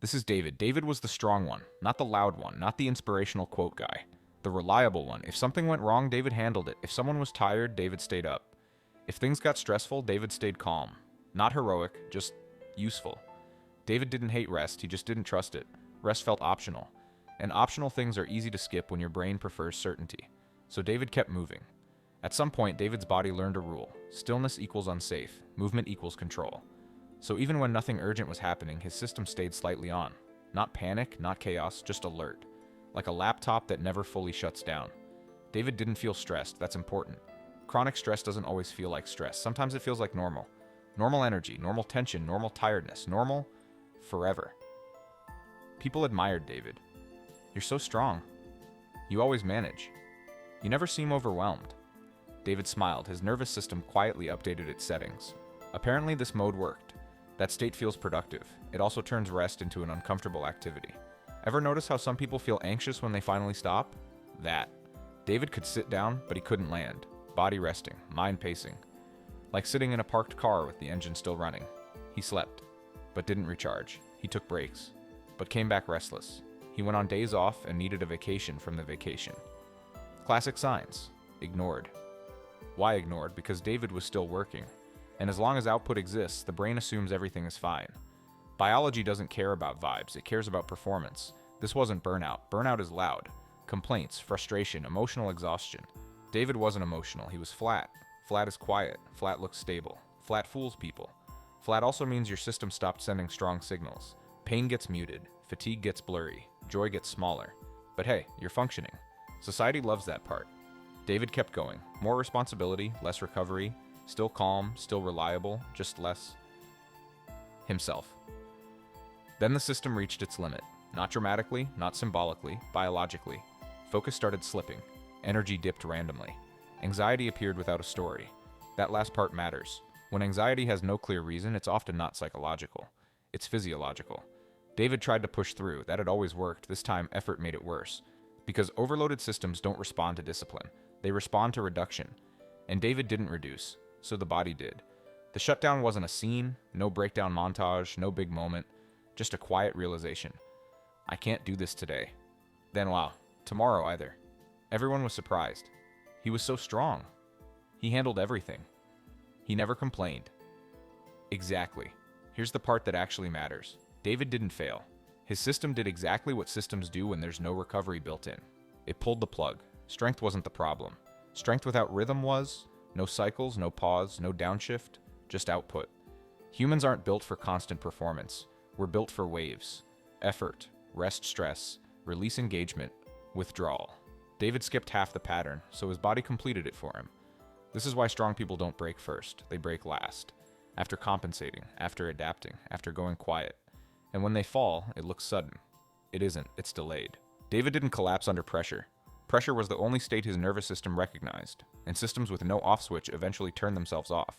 This is David. David was the strong one, not the loud one, not the inspirational quote guy. The reliable one. If something went wrong, David handled it. If someone was tired, David stayed up. If things got stressful, David stayed calm. Not heroic, just useful. David didn't hate rest, he just didn't trust it. Rest felt optional. And optional things are easy to skip when your brain prefers certainty. So David kept moving. At some point, David's body learned a rule. Stillness equals unsafe. Movement equals control. So even when nothing urgent was happening, his system stayed slightly on. Not panic, not chaos, just alert. Like a laptop that never fully shuts down. David didn't feel stressed, that's important. Chronic stress doesn't always feel like stress. Sometimes it feels like normal. Normal energy, normal tension, normal tiredness, normal forever. People admired David. You're so strong. You always manage. You never seem overwhelmed. David smiled, his nervous system quietly updated its settings. Apparently this mode worked. That state feels productive. It also turns rest into an uncomfortable activity. Ever notice how some people feel anxious when they finally stop? That. David could sit down, but he couldn't land. Body resting, mind pacing. Like sitting in a parked car with the engine still running. He slept, but didn't recharge. He took breaks, but came back restless. He went on days off and needed a vacation from the vacation. Classic signs. Ignored. Why ignored? Because David was still working. And as long as output exists, the brain assumes everything is fine. Biology doesn't care about vibes, it cares about performance. This wasn't burnout. Burnout is loud. Complaints, frustration, emotional exhaustion. David wasn't emotional, he was flat. Flat is quiet. Flat looks stable. Flat fools people. Flat also means your system stopped sending strong signals. Pain gets muted. Fatigue gets blurry. Joy gets smaller. But hey, you're functioning. Society loves that part. David kept going. More responsibility, less recovery. Still calm, still reliable, just less himself. Then the system reached its limit. Not dramatically, not symbolically, biologically. Focus started slipping. Energy dipped randomly. Anxiety appeared without a story. That last part matters. When anxiety has no clear reason, it's often not psychological. It's physiological. David tried to push through. That had always worked. This time, effort made it worse. Because overloaded systems don't respond to discipline. They respond to reduction. And David didn't reduce, so the body did. The shutdown wasn't a scene, no breakdown montage, no big moment, just a quiet realization. I can't do this today. Then wow, tomorrow either. Everyone was surprised. He was so strong. He handled everything. He never complained. Exactly. Here's the part that actually matters. David didn't fail. His system did exactly what systems do when there's no recovery built in. It pulled the plug. Strength wasn't the problem. Strength without rhythm was. No cycles, no pause, no downshift, just output. Humans aren't built for constant performance. We're built for waves. Effort, rest, stress, release, engagement, withdrawal. David skipped half the pattern, so his body completed it for him. This is why strong people don't break first, they break last. After compensating, after adapting, after going quiet. And when they fall, it looks sudden. It isn't, it's delayed. David didn't collapse under pressure. Pressure was the only state his nervous system recognized, and systems with no off switch eventually turn themselves off.